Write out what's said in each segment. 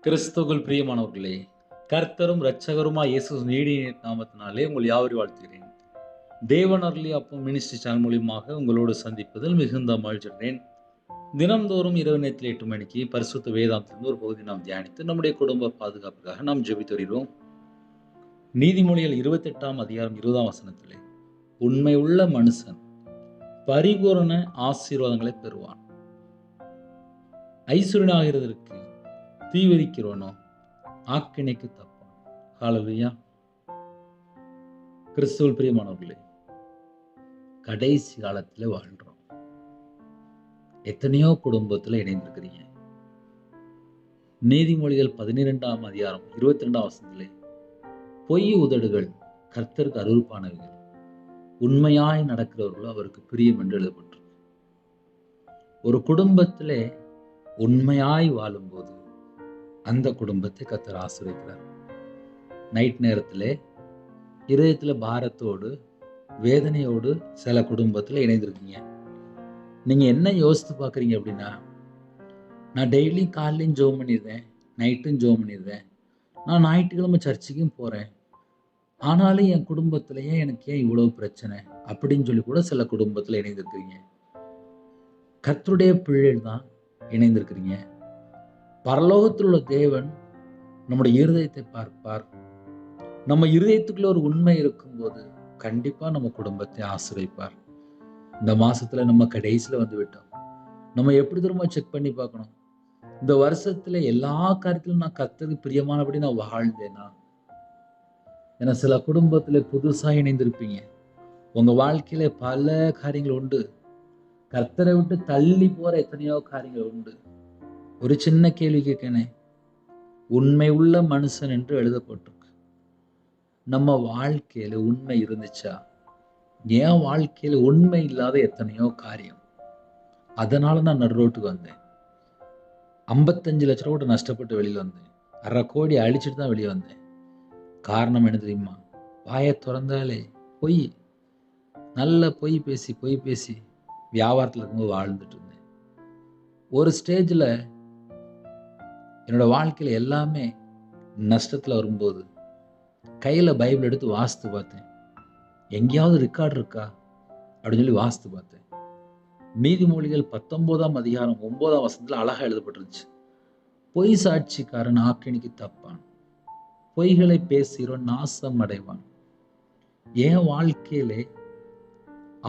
கிறிஸ்துவுக்குள் பிரியமானவர்களே, கர்த்தரும் இரட்சகருமாய் இயேசு நீடிய நாமத்தினாலே உங்கள் யாவரையும் வாழ்த்துகிறேன். தேவன் அருளிய அப்பம் மினிஸ்ட்ரி சேனல் மூலியமாக உங்களோடு சந்திப்பதில் மிகுந்த மகிழ்ச்சியடைகிறேன். தினம்தோறும் இரவு நேரத்தில் 8 மணிக்கு பரிசுத்த வேதாந்தத்திலிருந்து ஒரு பகுதி நாம் தியானித்து நம்முடைய குடும்ப பாதுகாப்புக்காக நாம் ஜெபித்து வருகிறோம். நீதிமொழிகள் 28ஆம் அதிகாரம் 20ஆம் வசனத்திலே, உண்மை உள்ள மனுஷன் பரிபூரண ஆசீர்வாதங்களை பெறுவான். ஐஸ்வர்யனாகிறதற்கு தீவிரிக்கிறவனோ ஆக்கினைக்கு தப்பான். ஹல்லேலூயா. கிறிஸ்துவுல் பிரியமானவர்களே, கடைசி காலத்தில் வாழ்றோம். எத்தனையோ குடும்பத்தில் இணைந்திருக்கிறீங்க. நீதிமொழிகள் 12ஆம் அதிகாரம் 22ஆம் வசனத்திலே, பொய் உதடுகள் கர்த்தருக்கு அருவருப்பானவைகள், உண்மையாய் நடக்கிறவர்களோ அவருக்கு பிரியம் என்று எழுதப்பட்டிருக்கு. ஒரு குடும்பத்திலே உண்மையாய் வாழும்போது அந்த குடும்பத்தை கர்த்தர் ஆசீர்வதிக்கிறார். நைட் நேரத்திலே இதயத்தில் பாரத்தோடு வேதனையோடு சில குடும்பத்தில் இணைந்திருக்கீங்க. நீங்க என்ன யோசித்து பார்க்குறீங்க அப்படின்னா, நான் டெய்லி காலையும் ஜெபம் பண்ணிடுறேன், நைட்டும் ஜெபம் பண்ணிடுறேன், நான் ஞாயிற்றுக்கிழமை சர்ச்சுக்கும் போறேன், ஆனாலும் என் குடும்பத்திலேயே எனக்கு ஏன் இவ்வளவு பிரச்சனை அப்படின்னு சொல்லி கூட சில குடும்பத்தில் இணைந்திருக்கிறீங்க. கர்த்தருடைய பிள்ளைகள் தான் இணைந்திருக்கிறீங்க. பரலோகத்தில் உள்ள தேவன் நம்முடைய இருதயத்தை பார்ப்பார். நம்ம இருதயத்துக்குள்ள ஒரு உண்மை இருக்கும்போது கண்டிப்பா நம்ம குடும்பத்தை ஆசீர்வதிப்பார். இந்த மாசத்துல நம்ம கடைசியில வந்து விட்டோம். நம்ம எப்படி திரும்ப செக் பண்ணி பார்க்கணும், இந்த வருஷத்துல எல்லா காரியத்திலும் நான் கர்த்தருக்கு பிரியமானபடி நான் வாழ்ந்தேனா? ஏன்னா சில குடும்பத்துல புதுசா இணைந்திருப்பீங்க. உங்க வாழ்க்கையில பல காரியங்கள் உண்டு. கர்த்தரை விட்டு தள்ளி போற எத்தனையோ காரியங்கள் உண்டு. ஒரு சின்ன கேள்வி கேட்கனே, உண்மை உள்ள மனுஷன் என்று எழுதப்பட்டிருக்கு. நம்ம வாழ்க்கையில உண்மை இருந்துச்சா? என் வாழ்க்கையில உண்மை இல்லாத எத்தனையோ காரியம். அதனால நான் நடுரோட்டுக்கு வந்தேன். 55 லட்ச ரூபா நஷ்டப்பட்டு வெளியில வந்தேன். 1/2 கோடி அழிச்சிட்டு தான் வெளியே வந்தேன். காரணம் என்ன தெரியுமா? வாயை திறந்தாலே பொய். நல்ல பொய் பேசி வியாபாரத்தில் இருக்கும்போது வாழ்ந்துட்டு இருந்தேன். ஒரு ஸ்டேஜ்ல என்னோட வாழ்க்கையில எல்லாமே நஷ்டத்துல வரும்போது கையில பைபிள் எடுத்து வாசித்து பார்த்தேன். எங்கேயாவது ரெக்கார்டு இருக்கா அப்படின்னு சொல்லி வாசித்து பார்த்தேன். நீதிமொழிகள் 19ஆம் அதிகாரம் 9ஆம் வசனத்துல அழகா எழுதப்பட்டிருந்துச்சு. பொய் சாட்சிக்காரன் ஆக்கினைக்கு தப்பான், பொய்களை பேசுகிறவன் நாசம் அடைவான். என் வாழ்க்கையிலே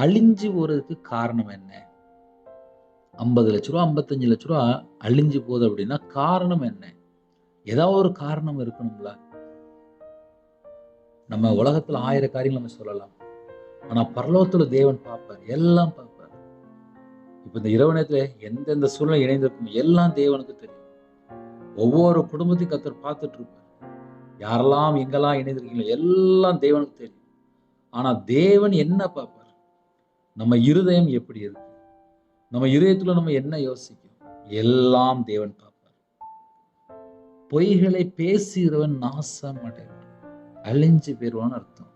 அழிஞ்சு போறதுக்கு காரணம் என்ன? 50 லட்ச ரூபா 55 லட்ச ரூபா அழிஞ்சு போகுது அப்படின்னா காரணம் என்ன? ஏதாவது ஒரு காரணம் இருக்கணும்ல. நம்ம உலகத்துல 1000 காரியங்கள் நம்ம சொல்லலாம், ஆனா பரலோகத்துல தேவன் பார்ப்பார், எல்லாம் பார்ப்பார். இப்ப இந்த இரவு நேரத்துல எந்தெந்த சூழ்நிலை இணைந்திருக்கும் எல்லாம் தேவனுக்கு தெரியும். ஒவ்வொரு குடும்பத்தையும் கர்த்தர் பார்த்துட்டு இருப்பார். யாரெல்லாம் எங்கெல்லாம் இணைந்திருக்கீங்களோ எல்லாம் தேவனுக்கு தெரியும். ஆனா தேவன் என்ன பார்ப்பார்? நம்ம இருதயம் எப்படி இருக்கு, நம்ம இதயத்துல நம்ம என்ன யோசிக்கும், எல்லாம் தேவன் பார்ப்பார். பொய்களை பேசுகிறவன் நாசம் அடைவான், அழிஞ்சு போயிருவான்னு அர்த்தம்.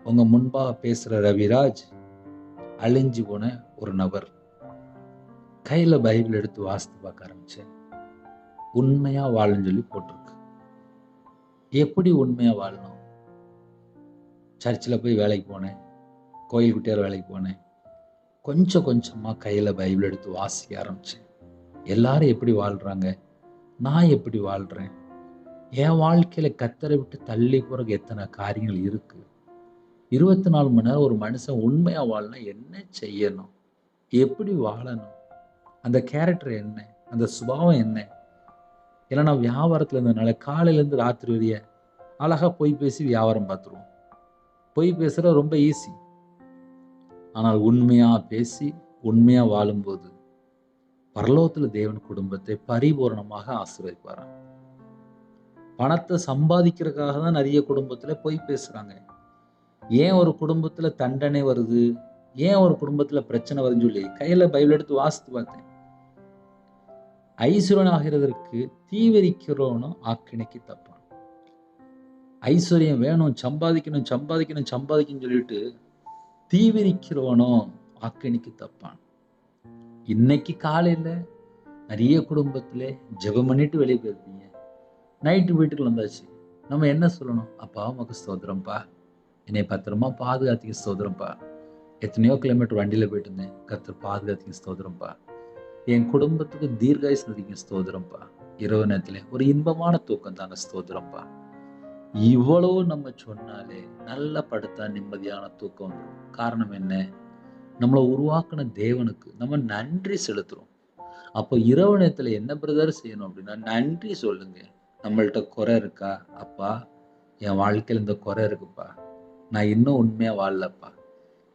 உங்க முன்பாக பேசுற ரவிராஜ் அழிஞ்சு போன ஒரு நபர். கையில பைபிள் எடுத்து வாசித்து பார்க்க ஆரம்பிச்சேன். உண்மையா வாழன்னு சொல்லி போட்டிருக்கு. எப்படி உண்மையா வாழணும்? சர்ச்சில் போய் வேலைக்கு போனேன், கோயில் குட்டியார் வேலைக்கு போனேன். கொஞ்சம் கொஞ்சமா கையில பைபிள் எடுத்து வாசிக்க ஆரம்பிச்சேன். எல்லாரும் எப்படி வாழ்றாங்க, நான் எப்படி வாழ்றேன்? என் வாழ்க்கையில கர்த்தரை விட்டு தள்ளி போறதுக்கு எத்தனை காரியங்கள் இருக்கு. 24 மணி நேரம் ஒரு மனுஷன் உண்மையா வாழணும், என்ன செய்யணும், எப்படி வாழணும், அந்த கேரக்டர் என்ன, அந்த சுபாவம் என்ன? ஏன்னா நான் வியாபாரத்துல இருந்ததுனால காலையில இருந்து ராத்திரி வரைய அழகா பொய் பேசி வியாபாரம் பார்த்துருவோம். பொய் பேசுறது ரொம்ப ஈஸி. ஆனால் உண்மையா பேசி உண்மையா வாழும்போது பரலோகத்துல தேவன் குடும்பத்தை பரிபூரணமாக ஆசீர்வதிப்பாராம். பணத்தை சம்பாதிக்கிறதுக்காக தான் நிறைய குடும்பத்துல பொய் பேசுறாங்க. ஏன் ஒரு குடும்பத்துல தண்டனை வருது, ஏன் ஒரு குடும்பத்துல பிரச்சனை வருதுன்னு சொல்லி கையில பைபிள் எடுத்து வாசித்து பார்த்தேன். ஐஸ்வர்யன் ஆகிறதற்கு தீவிரிக்கிறவனும் ஆக்கினைக்கு தப்பான். ஐஸ்வர்யம் வேணும், சம்பாதிக்கணும் சொல்லிட்டு தீவிரிக்கிறவனோ ஆக்கினைக்கு தப்பான். இன்னைக்கு காலையில நிறைய குடும்பத்திலே ஜெபம் பண்ணிட்டு வெளியே போயிருப்பீங்க. நைட்டு வீட்டுக்கு வந்தாச்சு. நம்ம என்ன சொல்லணும்? அப்பா உமக்கு ஸ்தோத்திரம்ப்பா. என்னைய பத்திரமா பாதுகாத்தீங்க ஸ்தோத்திரம்ப்பா. எத்தனையோ கிலோமீட்டர் வண்டியில போயிட்டு இருந்தேன். கர்த்தர் பாதுகாத்தீங்க ஸ்தோத்திரம்ப்பா. என் குடும்பத்துக்கு தீர்காயுசு தந்தீங்க ஸ்தோத்திரம்ப்பா. இரவு நேரத்திலே ஒரு இன்பமான தூக்கம் தாங்க ஸ்தோத்திரம்ப்பா. இவ்வளவு நம்ம சொன்னாலே நல்லா படுத்தா நிம்மதியான தூக்கம் வந்துரும். காரணம் என்ன? நம்மள உருவாக்குன தேவனுக்கு நம்ம நன்றி செலுத்துறோம். அப்போ இரவு நேரத்துல என்ன பிரதர் செய்யணும் அப்படின்னா, நன்றி சொல்லுங்க. நம்மள்ட்ட குறை இருக்கா? அப்பா, என் வாழ்க்கையில இந்த குறை இருக்குப்பா. நான் இன்னும் உண்மையா வாழலப்பா.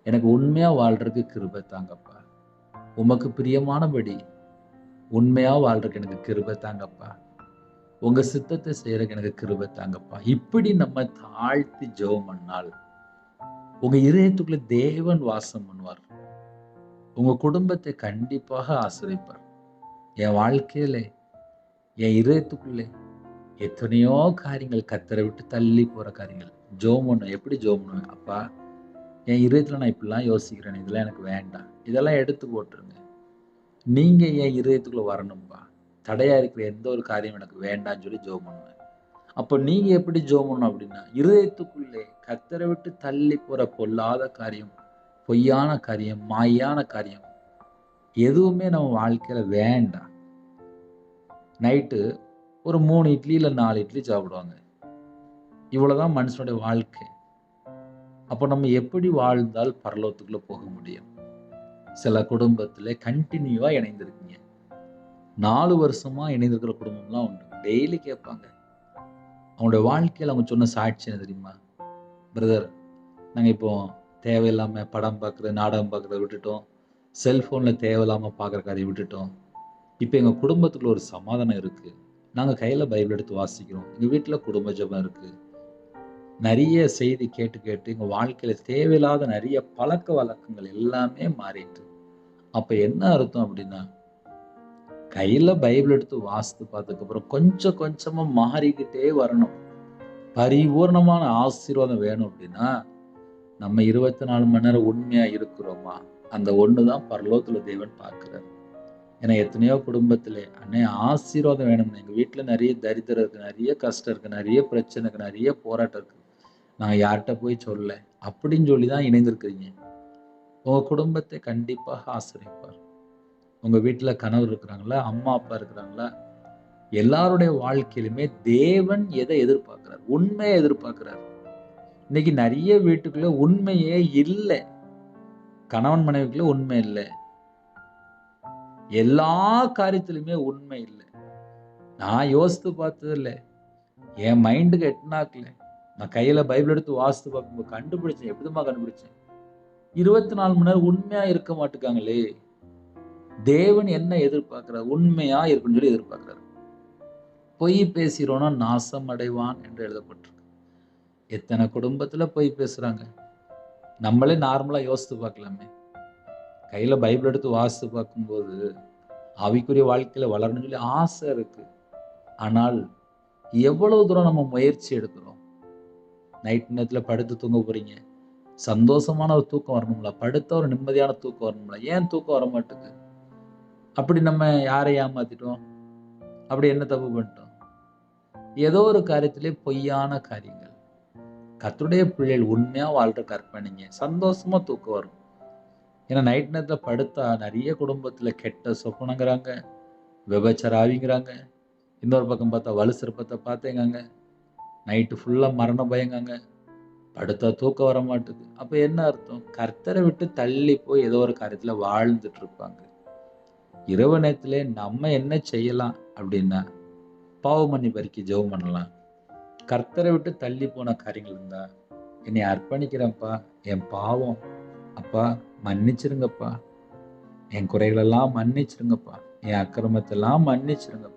எனக்கு உண்மையா வாழ்றதுக்கு கிருபை தாங்கப்பா. உமக்கு பிரியமானபடி உண்மையா வாழ்றதுக்கு எனக்கு கிருபை தாங்கப்பா. உங்க சித்தத்தை செய்யறதுக்கு எனக்கு கிருபை தாங்கப்பா. இப்படி நம்ம தாழ்த்தி ஜெபம் பண்ணால், உங்க இதயத்துக்குள்ள தேவன் வாசம் பண்ணுவார். உங்க குடும்பத்தை கண்டிப்பாக ஆசீர்வதிப்பார். என் வாழ்க்கையில, என் இதயத்துக்குள்ளே எத்தனையோ காரியங்கள் கர்த்தரை விட்டு தள்ளி போற காரியங்கள். ஜெபம் பண்ணுவேன். எப்படி ஜெபம் பண்ணுவேன்? அப்பா, என் இதயத்துல நான் இப்படிலாம் யோசிக்கிறேனே, இதெல்லாம் எனக்கு வேண்டாம். இதெல்லாம் எடுத்து போட்டுருங்க. நீங்க என் இதயத்துக்குள்ள வரணும்பா. தடையா இருக்கிற எந்த ஒரு காரியம் எனக்கு வேண்டாம்னு சொல்லி ஜெபம் பண்ணுவேன். அப்போ நீங்க எப்படி ஜெபம் பண்ணணும் அப்படின்னா, இருதயத்துக்குள்ளே கர்த்தரை விட்டு தள்ளி போற பொல்லாத காரியம், பொய்யான காரியம், மாயான காரியம் எதுவுமே நம்ம வாழ்க்கையில வேண்டாம். நைட்டு ஒரு 3 இட்லி இல்ல 4 இட்லி சாப்பிடுவாங்க. இவ்வளவுதான் மனுஷனுடைய வாழ்க்கை. அப்போ நம்ம எப்படி வாழ்ந்தால் பரலோகத்துக்குள்ள போக முடியும்? சில குடும்பத்திலே கன்டினியூவா இணைந்திருக்கீங்க. 4 வருஷமா இணைந்திருக்கிற குடும்பம்லாம் உண்டு. டெய்லி கேட்பாங்க. அவங்களுடைய வாழ்க்கையில அவங்க சொன்ன சாட்சி என்ன தெரியுமா? பிரதர், நாங்க இப்போ தேவையில்லாம படம் பார்க்குறது, நாடகம் பார்க்குறத விட்டுட்டோம். செல்ஃபோன்ல தேவையில்லாம பார்க்குற காரியம் விட்டுட்டோம். இப்ப எங்க குடும்பத்துக்குள்ள ஒரு சமாதானம் இருக்கு. நாங்க கையில பைபிள் எடுத்து வாசிக்கிறோம். எங்க வீட்ல குடும்ப ஜெபம் இருக்கு. நெறைய செய்தி கேட்டு கேட்டு எங்க வாழ்க்கையில தேவையில்லாத நெறைய பழக்கவழக்கங்கள் எல்லாமே மாறிட்டு. அப்ப என்ன அர்த்தம் அப்படின்னா, கையில பைபிள் எடுத்து வாசித்து பார்த்ததுக்கப்புறம் கொஞ்சம் கொஞ்சமா மாறிக்கிட்டே வரணும். பரிபூரணமான ஆசீர்வாதம் வேணும் அப்படின்னா, நம்ம 24 மணி நேரம் உண்மையா இருக்கிறோமா? அந்த ஒண்ணு தான் பரலோகத்துல தேவன் பார்க்கிறார். ஏன்னா எத்தனையோ குடும்பத்திலே, "அண்ணே ஆசீர்வாதம் வேணும்னே, எங்க வீட்ல நெறைய தரித்திரம் இருக்கு, நெறைய கஷ்டம் இருக்கு, நெறைய பிரச்சனை இருக்கு, நெறைய போராட்டம் இருக்கு. நாங்க யார்ட்ட போய் சொல்ல?" அப்படின்னு சொல்லி தான் இணைந்திருக்கிறீங்க. உங்க குடும்பத்தை கண்டிப்பாக ஆசீர்வதிப்பார். உங்க வீட்ல கணவர் இருக்கிறாங்களா? அம்மா, அப்பா இருக்கிறாங்களா? எல்லாருடைய வாழ்க்கையிலுமே தேவன் எதை எதிர்பார்க்கிறார்? உண்மையை எதிர்பார்க்கிறார். இன்னைக்கு நெறைய வீட்டுக்குள்ள உண்மையே இல்ல. கணவன் மனைவிக்குள்ள உண்மை இல்ல. எல்லா காரியத்திலுமே உண்மை இல்ல. நான் யோசித்து பார்த்தது இல்ல. என் மைண்டுக்கு எட்டுனாக்கல. நான் கையில பைபிள் எடுத்து வாசித்து பார்க்கும்போது கண்டுபிடிச்சேன். எப்படிம்மா கண்டுபிடிச்சேன்? 24 மணி நேரம் உண்மையா இருக்க மாட்டுக்காங்களே. தேவன் என்ன எதிர்பார்க்கிறார்? உண்மையா இருக்கணும்னு சொல்லி எதிர்பார்க்கிறார். பொய் பேசுகிறவனோ நாசம் அடைவான் என்று எழுதப்பட்டிருக்கு. எத்தனை குடும்பத்துல பொய் பேசுறாங்க. நம்மளே நார்மலா யோசித்து பார்க்கலாமே. கையில பைபிள் எடுத்து வாசித்து பார்க்கும்போது ஆவிக்குரிய வாழ்க்கையில வளரணும்னு சொல்லி ஆசை இருக்கு. ஆனால் எவ்வளவு தூரம் நம்ம முயற்சி எடுக்கிறோம்? நைட் நேரத்துல படுத்து தூங்க போறீங்க. சந்தோஷமான ஒரு தூக்கம் வரணும்ல. படுத்த ஒரு நிம்மதியான தூக்கம் வரணும்ல. ஏன் தூக்கம் வர மாட்டுக்கு? அப்படி நம்ம யாரை ஏமாத்திட்டோம்? அப்படி என்ன தப்பு பண்ணிட்டோம்? ஏதோ ஒரு காரியத்திலே பொய்யான காரியங்கள். கர்த்தருடைய பிள்ளைகள் உண்மையா வாழ்ற கற்பனைங்க. சந்தோஷமா தூக்கம் வரும். ஏன்னா நைட் நேரத்துல படுத்தா நிறைய குடும்பத்துல கெட்ட சொப்பனங்கிறாங்க, விபச்சார ஆவிங்கிறாங்க. இன்னொரு பக்கம் பார்த்தா வலு சிற்பத்தை பார்த்தேங்காங்க. நைட்டு ஃபுல்லா மரண பயங்காங்க. படுத்தா தூக்கம் வர மாட்டுது. அப்ப என்ன அர்த்தம்? கர்த்தரை விட்டு தள்ளி போய் ஏதோ ஒரு காரியத்துல வாழ்ந்துட்டு இருப்பாங்க. இரவு நேரத்திலே நம்ம என்ன செய்யலாம் அப்படின்னா, பாவ மன்னிப்பு ஜெபம் பண்ணலாம். கர்த்தரை விட்டு தள்ளி போன காரியங்கள் இருந்தா, என்னை அர்ப்பணிக்கிறேன்ப்பா, என் பாவம், அப்பா மன்னிச்சிருங்கப்பா, என் குறைகளெல்லாம் மன்னிச்சிருங்கப்பா, என் அக்கிரமத்தெல்லாம் மன்னிச்சிருங்கப்பா.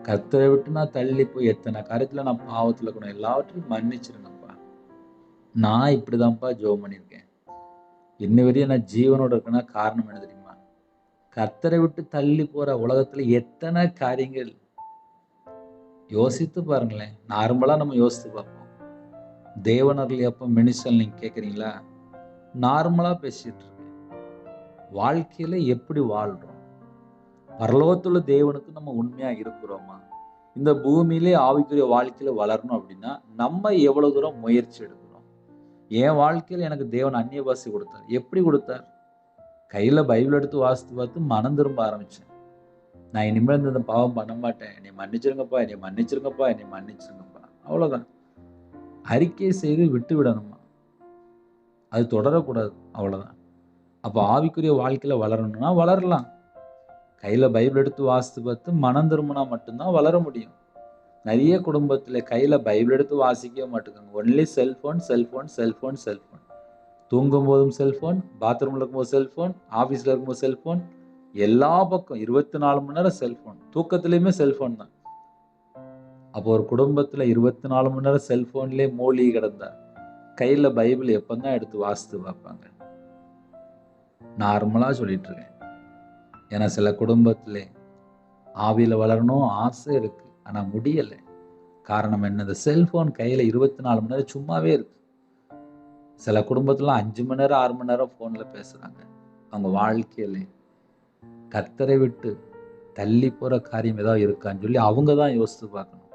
கர்த்தரை விட்டு நான் தள்ளி போய் எத்தனை காரியத்துல நான் பாவத்துல கூட எல்லாவற்றையும் மன்னிச்சிருங்கப்பா. நான் இப்படிதான்ப்பா ஜெபம் பண்ணியிருக்கேன். இன்ன வரையும் நான் ஜீவனோட இருக்கேன்னா காரணம் என்ன தெரியுமா? கர்த்தரை விட்டு தள்ளி போற உலகத்துல எத்தனை காரியங்கள் யோசித்து பாருங்களேன். நார்மலா நம்ம யோசித்து பார்ப்போம். தேவன் அருளியப்ப மினிஸ்டர் நீங்க கேக்குறீங்களா? நார்மலா பேசிட்டு இருக்கேன். வாழ்க்கையில எப்படி வாழ்றோம்? பரலோகத்துள்ள தேவனுக்கு நம்ம உண்மையா இருக்கிறோமா? இந்த பூமியிலே ஆவிக்குரிய வாழ்க்கையில வளரணும் அப்படின்னா நம்ம எவ்வளவு தூரம் முயற்சி எடுக்கிறோம். என் வாழ்க்கையில் எனக்கு தேவன் அந்நிய பாஷை கொடுத்தார். எப்படி கொடுத்தார்? கையில பைபிள் எடுத்து வாசித்து பார்த்து மனம் திரும்ப ஆரம்பிச்சேன். நான் இனிமேல் இந்த பாவம் பண்ண மாட்டேன், என்னை மன்னிச்சிருங்கப்பா, என்னை மன்னிச்சிருங்கப்பா, என்னை மன்னிச்சிருங்கப்பா. அவ்வளவுதான். அறிக்கை செய்து விட்டு விடணுமா, அது தொடரக்கூடாது. அவ்வளவுதான். அப்போ ஆவிக்குரிய வாழ்க்கையில வளரணும்னா வளரலாம். கையில பைபிள் எடுத்து வாசித்து பார்த்து மனம் திரும்பினா மட்டும்தான் வளர முடியும். நிறைய குடும்பத்துல கையில பைபிள் எடுத்து வாசிக்கவே மாட்டேங்காங்க. Only cellphone, cellphone, cellphone, cellphone. தூங்கும் போதும் செல்போன், பாத்ரூம்ல இருக்கும்போது செல்போன், ஆபீஸ்ல இருக்கும்போது செல்போன், எல்லா பக்கம் 24 மணி நேரம் செல்போன். தூக்கத்திலயுமே செல்போன் தான். அப்போ ஒரு குடும்பத்துல 24 மணி நேரம் செல்போன்லயே மூழ்கி கிடந்தா கையில பைபிள் எப்பதான் எடுத்து வாசித்து பார்ப்பாங்க? நார்மலா சொல்லிட்டு இருக்கேன். ஏன்னா சில குடும்பத்திலே ஆவியில வளரணும் ஆசை இருக்கு, ஆனா முடியல. காரணம் என்ன? இந்த செல்போன் கையில 24 மணி நேரம் சும்மாவே இருக்கு. சில குடும்பத்துல 5 மணி நேரம் 6 மணி நேரம் போன்ல பேசுறாங்க. அவங்க வாழ்க்கையில கர்த்தரை விட்டு தள்ளி போற காரியம் ஏதாவது இருக்கான்னு சொல்லி அவங்க தான் யோசித்து பார்க்கணும்.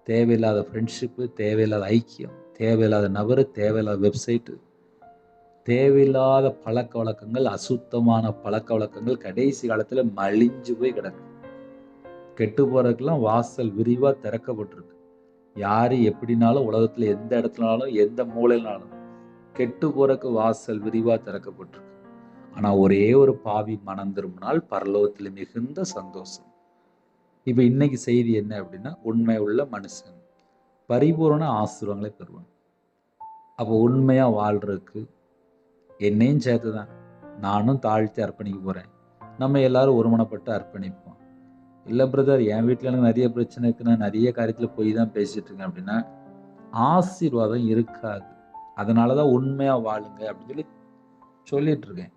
தேவையில்லாத ஃப்ரெண்ட்ஷிப்பு, தேவையில்லாத ஐக்கியம், தேவையில்லாத நபரு, தேவையில்லாத வெப்சைட்டு, தேவையில்லாத பழக்க வழக்கங்கள், அசுத்தமான பழக்க வழக்கங்கள் கடைசி காலத்துல மலிஞ்சு போய் கிடக்கு. கெட்டு போறதுக்கெல்லாம் வாசல் விரிவா திறக்கப்பட்டிருக்கு. யாரு எப்படினாலும் உலகத்துல எந்த இடத்துலனாலும் எந்த மூலையினாலும் கெட்டு போறதுக்கு வாசல் விரிவா திறக்கப்பட்டிருக்கு. ஆனா ஒரே ஒரு பாவி மனம் திரும்பினால் பரலோகத்துல மிகுந்த சந்தோஷம். இப்ப இன்னைக்கு செய்தி என்ன அப்படின்னா, உண்மை உள்ள மனுஷன் பரிபூரண ஆசீர்வாதங்களை பெறுவான். அப்போ உண்மையா வாழ்றதுக்கு என்னையும் சேர்த்துதான் நானும் தாழ்த்தி அர்ப்பணிக்க போறேன். நம்ம எல்லாரும் ஒருமனப்பட்டு அர்ப்பணிப்போம். இல்லை பிரதர், என் வீட்டில் எனக்கு நிறைய பிரச்சனை இருக்கு, நான் நிறைய காரியத்தில் போய் தான் பேசிட்டு இருக்கேன் அப்படின்னா ஆசீர்வாதம் இருக்காது. அதனாலதான் உண்மையா வாழுங்க அப்படின்னு சொல்லிட்டு இருக்கேன்.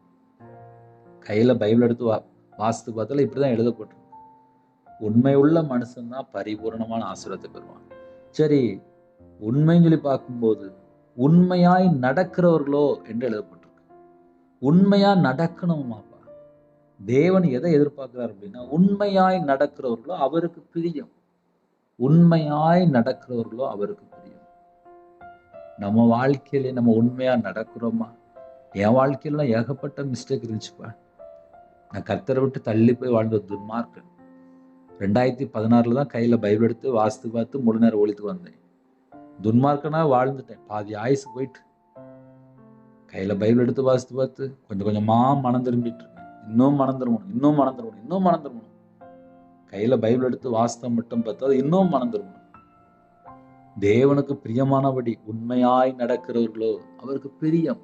கையில பைபிள் எடுத்து வாசித்து பார்த்தாலும் இப்படிதான் எழுதப்பட்டிருக்கு. உண்மை உள்ள மனுஷன் தான் பரிபூர்ணமான ஆசீர்வாதத்தை பெறுவான். சரி, உண்மைன்னு சொல்லி பார்க்கும்போது உண்மையாய் நடக்கிறவர்களோ என்று எழுதப்பட்டிருக்கு. உண்மையா நடக்கணுமாப்பா. தேவன் எதை எதிர்பார்க்கிறார் அப்படின்னா, உண்மையாய் நடக்கிறவர்களோ அவருக்கு பிரியம். உண்மையாய் நடக்கிறவர்களோ அவருக்கு பிரியம். நம்ம வாழ்க்கையில நம்ம உண்மையா நடக்கிறோமா? என் வாழ்க்கையில ஏகப்பட்ட மிஸ்டேக் இருந்துச்சுப்பா. நான் கர்த்தரை விட்டு தள்ளி போய் வாழ்ந்த துன்மார்க்கன். 2016 தான் கையில பைபிள் எடுத்து வாசித்து பார்த்து முழு நேரம் ஒழித்துக்கு வந்தேன். துன்மார்க்கனா வாழ்ந்துட்டேன். பாதி ஆயுசு போயிட்டு. கையில பைபிள் எடுத்து வாசித்து பார்த்து கொஞ்சம் கொஞ்சமா மனம் திரும்பிட்டு இருக்கேன். இன்னும் மனம் திரும்பணும், இன்னும் மனம் திரும்பணும், இன்னும் மனம் திரும்பணும். கையில பைபிள் எடுத்து வாசித்த மட்டும் பார்த்தா இன்னும் மனம் திரும்பணும். தேவனுக்கு பிரியமானபடி உண்மையாய் நடக்கிறவர்களோ அவருக்கு பிரியம்.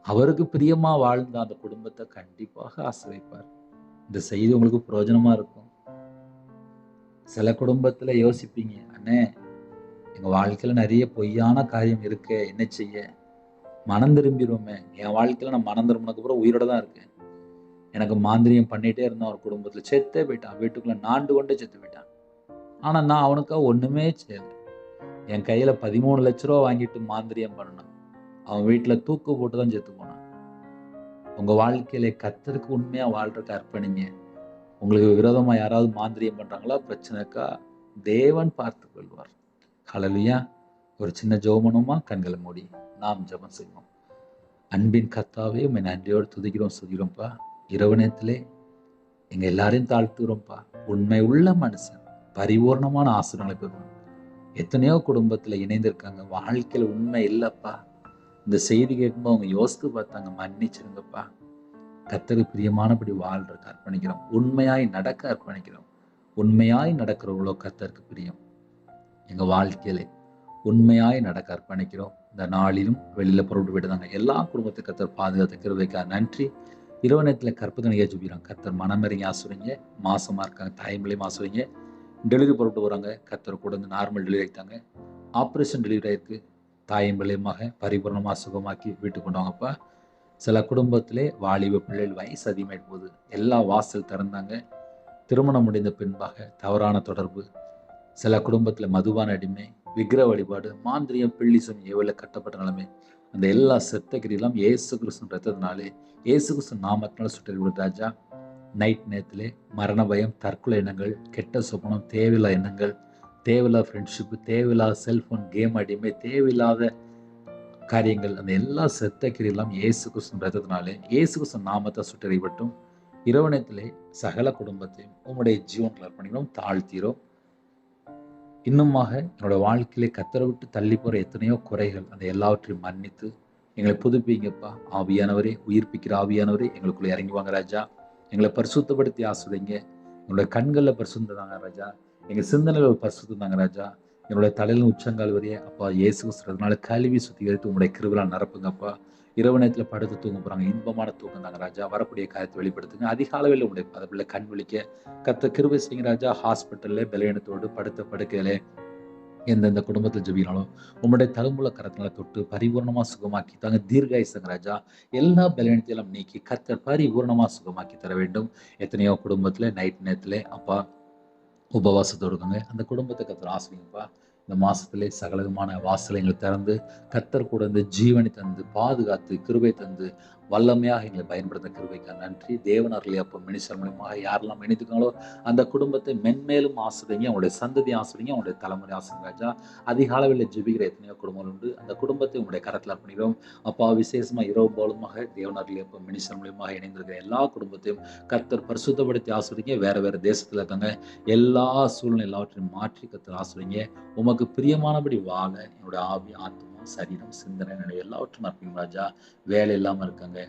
அவருக்கு பிரியமா வாழ்ந்த அந்த குடும்பத்தை கண்டிப்பாக ஆசீர்வதிப்பார். இந்த செய்தி உங்களுக்கு பிரயோஜனமா இருக்கும். சில குடும்பத்துல யோசிப்பீங்க, அண்ணே எங்க வாழ்க்கையில நிறைய பொய்யான காரியம் இருக்கே, என்ன செய்ய? மனம் திரும்பிடுவோமே. என் வாழ்க்கையில நான் மனம் திரும்பினதுக்கு அப்புறம் உயிரோட தான் இருக்கேன். எனக்கு மாந்திரியம் பண்ணிட்டே இருந்தான். ஒரு குடும்பத்துல செத்தே போயிட்டான். வீட்டுக்குள்ள நாண்டு கொண்டே செத்து போயிட்டான். ஆனா நான் அவனுக்காக ஒண்ணுமே செய்யல. என் கையில 13 லட்ச ரூபா வாங்கிட்டு மாந்திரியம் பண்ணான். அவன் வீட்டுல தூக்கு போட்டு தான் செத்து போனான். உங்க வாழ்க்கையில கர்த்தருக்கு உண்மையா வாழ்றதுக்கு அர்ப்பணிங்க. உங்களுக்கு விரோதமா யாராவது மாந்திரியம் பண்றாங்களா, பிரச்சனைக்கா, தேவன் பார்த்து கொள்வார். ஹல்லேலூயா. ஒரு சின்ன ஜெபமா, கண்களை மூடி நாம் ஜெபம் செய்வோம். அன்பின் கர்த்தாவே, உம்மை நன்றியோடு துதிக்கிறோம், சொல்கிறோம்ப்பா. இரவு நேரத்திலே எங்க எல்லாரையும் தாழ்த்துகிறோம்ப்பா. உண்மை உள்ள மனுஷன் பரிபூர்ணமான ஆசீர்வாதங்களை பெறுவான். எத்தனையோ குடும்பத்துல இணைந்திருக்காங்க, வாழ்க்கையில உண்மை இல்லப்பா. இந்த செய்தி கேட்கும்போது அவங்க யோசித்து பார்த்தாங்க, மன்னிச்சிருங்கப்பா. கர்த்தருக்கு பிரியமானபடி வாழ்றதுக்கு அர்ப்பணிக்கிறோம். உண்மையாய் நடக்க அர்ப்பணிக்கிறோம். உண்மையாய் நடக்கிறவங்களோ கர்த்தருக்கு பிரியம். எங்க வாழ்க்கையில உண்மையாய் நடக்க அர்ப்பணிக்கிறோம். இந்த நாளிலும் வெளியில புறப்பட்டு விடுதாங்க எல்லா குடும்பத்துக்கு கர்த்தர் பாதுகாத்து கிருபைக்காக நன்றி. இரவு நேரத்தில் கற்பது நிகழ்ச்சி போயிடும். கர்த்தர் மனமிறங்கி ஆசுவீங்க. மாசமா இருக்காங்க, தாய்மொழியும் ஆசுவீங்க. டெலிவரி புறப்பட்டு வராங்க, கர்த்தர் கூட வந்து நார்மல் டெலிவரி ஆகிட்டாங்க. ஆப்ரேஷன் டெலிவரி ஆயிருக்கு. தாயும் பிள்ளையுமாக பரிபூர்ணமாக சுகமாக்கி வீட்டுக்கு கொண்டு வாங்கப்பா. சில குடும்பத்திலே வாலிப பிள்ளைகள் வயசு அதிகமாயிட்டு போகுது. எல்லா வாசல் திறந்தாங்க. திருமணம் முடிந்த பின்பாக தவறான தொடர்பு. சில குடும்பத்தில் மதுபான அடிமை, விக்கிர வழிபாடு, மாந்திரியம், பிள்ளிசம் ஏவல கட்டப்பட்ட நிலைமை. அந்த எல்லா செத்த கிரியெல்லாம் இயேசு கிறிஸ்து ரத்தத்தினாலே, இயேசு கிறிஸ்து நாமத்தினால சுட்டறிவிடு ராஜா. நைட் நேரத்திலே மரண பயம், தற்கொலை எண்ணங்கள், கெட்ட சொப்பனம், தேவையில்லா எண்ணங்கள், தேவையில்லாத ஃப்ரெண்ட்ஷிப்பு, தேவையில்லாத செல்ஃபோன், கேம் அடிமை, தேவையில்லாத காரியங்கள், அந்த எல்லா செத்த கிரியெல்லாம் இயேசு கிறிஸ்துவின் ரத்தத்தினாலே இயேசு கிறிஸ்துவின் நாமத்தை சுட்டறியப்பட்டும். இரவு நேரத்திலே சகல குடும்பத்தையும் உம்முடைய ஜீவனில் அர்ப்பணிக்கிறோம், தாழ்த்தீரோம். இன்னுமாக என்னோட வாழ்க்கையிலே கத்தரை விட்டு தள்ளி போகிற எத்தனையோ குறைகள், அந்த எல்லாவற்றையும் மன்னித்து எங்களை புதுப்பிங்கப்பா. ஆவியானவரே, உயிர்ப்பிக்கிற ஆவியானவரே, எங்களுக்குள்ளே இறங்கி வாங்க ராஜா. எங்களை பரிசுத்தப்படுத்தி ஆசுதைங்க. எங்களுடைய கண்களில் பரிசுத்தம் தாங்க ராஜா. எங்கள் சிந்தனைகள் பரிசுத்தம் தாங்க ராஜா. என்னுடைய தலையில் உச்சங்கால் வரைய அப்பா இயேசு கிறிஸ்துவினால கழுவி சுத்திகரித்து உங்களுடைய கிருபையால் நிரப்புங்கப்பா. இரவு நேரத்தில் படுத்து தூங்க போகிறாங்க, இன்பமான தூக்கம் தாங்க ராஜா. வரக்கூடிய காரியத்தை வெளிப்படுத்துங்க. அதிகாலையில் உங்களுடைய பதவியில் கண் விழிக்க கத்த கிருபை செய்யுங்க ராஜா. ஹாஸ்பிட்டலில் பலவீனத்தோடு படுத்த படுக்கையிலே எந்தெந்த குடும்பத்தில் ஜெபினாலும் உங்களுடைய தழும்புல கரத்தினால தொட்டு பரிபூர்ணமாக சுகமாக்கி தாங்க. தீர்காயுசங்க ராஜா. எல்லா பலவீனத்தையும் நீக்கி கத்தர் பரிபூர்ணமாக சுகமாக்கி தர வேண்டும். எத்தனையோ குடும்பத்தில் நைட் நேரத்தில் அப்பா உபவாசத்தோடு இருக்காங்க. அந்த குடும்பத்தை கத்தர் ஆசிரியப்பா. இந்த மாசத்திலே சகலவிதமான வாசலை எங்களுக்கு திறந்து கத்தர் கூட இருந்து ஜீவனை தந்து பாதுகாத்து கிருபை தந்து வல்லமையாக எங்களை பயன்படுத்த கிருபைக்காக நன்றி. தேவனர்களே அப்போ மினிஸ்டர் மூலியமாக யாரெல்லாம் இணைத்துக்காங்களோ அந்த குடும்பத்தை மென்மேலும் ஆசிரியங்க. அவங்களுடைய சந்ததி ஆசிரியங்க, அவங்களுடைய தலைமுறை ஆசிரியங்க ராஜா. அதிகாலவில் ஜெபிக்கிற எத்தனையோ குடும்பங்கள் உண்டு. அந்த குடும்பத்தை உங்களுடைய கரத்தில் அர்ப்பணிக்கிறோம் அப்பா. விசேஷமாக இரவு போலமாக தேவனர்களே அப்போ மினிஸ்டர் மூலியமாக இணைந்திருக்கிற எல்லா குடும்பத்தையும் கர்த்தர் பரிசுத்தப்படுத்தி ஆசிரியங்க. வேற வேற தேசத்தில் இருக்காங்க. எல்லா சூழ்நிலை எல்லாவற்றையும் மாற்றி கர்த்தர் ஆசிரியங்க. உமக்கு பிரியமானபடி வாழ என்னோட ஆவி, ஆத்மா, சரீரம், சிந்தனை எல்லாவற்றும் அர்ப்பணிக்கும் ராஜா. வேலை இல்லாமல் இருக்காங்க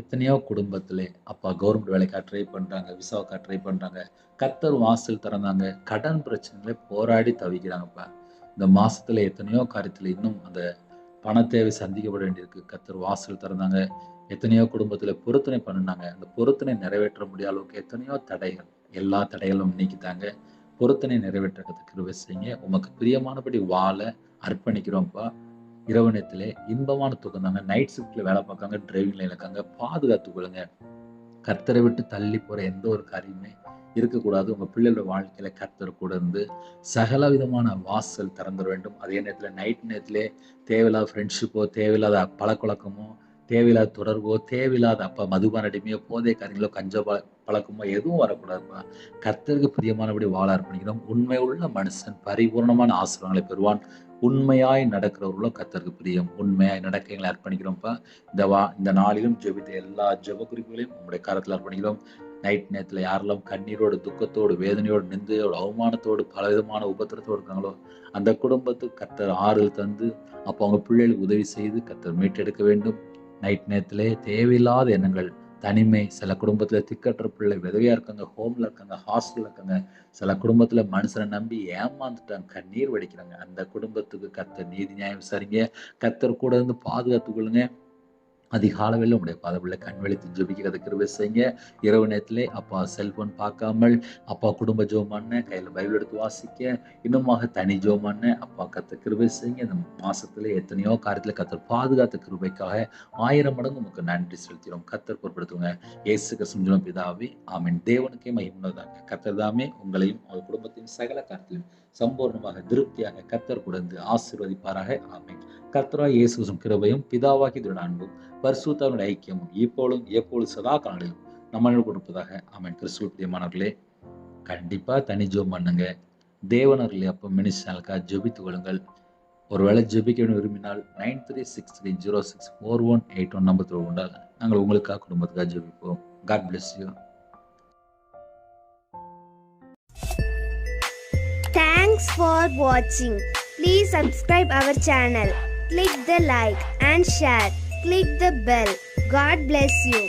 எத்தனையோ குடும்பத்திலே அப்பா. கவர்மெண்ட் வேலைக்காக ட்ரை பண்ணுறாங்க, விசாவுக்காக ட்ரை பண்ணுறாங்க. கர்த்தர் வாசல் திறந்தாங்க. கடன் பிரச்சனைகளை போராடி தவிக்கிறாங்கப்பா. இந்த மாசத்துல எத்தனையோ காரியத்தில் இன்னும் அந்த பண தேவை சந்திக்கப்பட வேண்டியிருக்கு. கர்த்தர் வாசல் திறந்தாங்க. எத்தனையோ குடும்பத்தில் பொருத்தனை பண்ணினாங்க. அந்த பொருத்தனை நிறைவேற்ற முடியாத அளவுக்கு எத்தனையோ தடைகள், எல்லா தடைகளும் நீக்கித்தாங்க. பொருத்தனை நிறைவேற்ற கிருபை செய்யுங்க. உமக்கு பிரியமானபடி வாழ அர்ப்பணிக்கிறோம்ப்பா. இரவு நேரத்திலே இன்பமான தூக்கம் தாங்க. நைட் ஷிஃப்ட்ல வேலை பார்க்காங்க, டிரைவிங் லைன்ல இருக்காங்க. பாதுகாத்து கொள்ளுங்க. கர்த்தரை விட்டு தள்ளி போற எந்த ஒரு காரியமே இருக்கக்கூடாது. உங்க பிள்ளைகளோட வாழ்க்கையில கர்த்தர் கூட இருந்து சகல விதமான வாசல் திறந்துட வேண்டும். அதே நேரத்தில் நைட் நேரத்திலே தேவையில்லாத ஃப்ரெண்ட்ஷிப்போ, தேவையில்லாத பழக்கமோ, தேவையில்லாத தொடர்போ, தேவையில்லாத அப்பா மதுபான அடிமையோ, போதை காரியங்களோ, கஞ்ச பழக்கமோ எதுவும் வரக்கூடாதுப்பா. கர்த்தருக்கு பிரியமானபடி வாழ அர்ப்பணிக்கிறோம். உண்மை உள்ள மனுஷன் பரிபூர்ணமான ஆசீர்வாதங்களை பெறுவான். உண்மையாய் நடக்கிறவர்களோ கர்த்தருக்கு பிரியம். உண்மையாய் நடக்க எங்களை அர்ப்பணிக்கிறோம்ப்பா. இந்த நாளிலும் ஜெபித்த எல்லா ஜெப குறிப்புகளையும் உங்களுடைய கரத்தில் அர்ப்பணிக்கிறோம். நைட் நேரத்தில் யாரெல்லாம் கண்ணீரோடு, துக்கத்தோடு, வேதனையோடு, நிந்தையோடு, அவமானத்தோடு, பலவிதமான உபத்திரத்தோடு இருக்காங்களோ அந்த குடும்பத்துக்கு கர்த்தர் ஆறுதல் தந்து அப்போ அவங்க பிள்ளைகளுக்கு உதவி செய்து கர்த்தர் மீட்டெடுக்க வேண்டும். நைட் நேரத்திலே தேவையில்லாத எண்ணங்கள், தனிமை, சில குடும்பத்தில் திக்கற்ற பிள்ளை விதவையா இருக்காங்க, ஹோம்ல இருக்காங்க, ஹாஸ்டல்ல இருக்காங்க. சில குடும்பத்தில் மனுஷனை நம்பி ஏமாந்துட்டாங்க, கண்ணீர் வடிக்கிறாங்க. அந்த குடும்பத்துக்கு கர்த்தர் நீதி நியாயம் விசாரிங்க. கர்த்தர் கூட இருந்து பாதுகாத்து கொள்ளுங்க. அதிகாலவில் உங்களுடைய பாதபிள்ளை கண் வெளித்து ஜெபிக்கிறத கிருபை செய்யுங்க. இரவு நேரத்திலே அப்பா செல்போன் பார்க்காமல் அப்பா குடும்ப ஜெபம் பண்ண, கையில் பைபிள் எடுத்து வாசிக்க, இன்னுமாக தனி ஜெபம் பண்ண அப்பா கர்த்தர் கிருபை செய்யுங்க. இந்த மாசத்துல எத்தனையோ காரியத்தில் கர்த்தர் பாதுகாத்த கிருபைக்காக 1000 மடங்கு உங்களுக்கு நன்றி செலுத்திடும். கர்த்தர் பொறுப்படுத்துங்க. இயேசு கிறிஸ்துவின் பிதாவே ஆமென். தேவனுக்கே மகிமையுண்டாக. கர்த்தர் தாமே உங்களையும் உங்கள் குடும்பத்தையும் சகல காரியத்திலும் சம்பூர்ணமாக திருப்தியாக கர்த்தர் கொடுத்து ஆசீர்வதிப்பாராக. ஆமென். கர்த்தராகிய இயேசுவின் கிருபையும் பிதாவாகிய தேவனுடைய அன்பும் பரிசுத்தருடைய ஐக்கியமும் எப்பொழுதும் சதா காலங்களிலும் நம்மளோடு கொடுப்பதாக. ஆமென். கிறிஸ்துவுக்குள் பிரியமானவர்களே, கண்டிப்பா தனி ஜெபம் பண்ணுங்க. தேவனர்களே அப்போ மினிஸ்டர்களுக்காக ஜெபித்துக் கொள்ளுங்கள். ஒருவேளை ஜெபிக்க விரும்பினால் 9363064181 நம்பர் தொடர்புண்டால் நாங்கள் உங்களுக்காக குடும்பத்துக்காக ஜெபிப்போம். God bless you. Thanks for watching. Please subscribe our channel. Click the like and share. Click the bell. God bless you.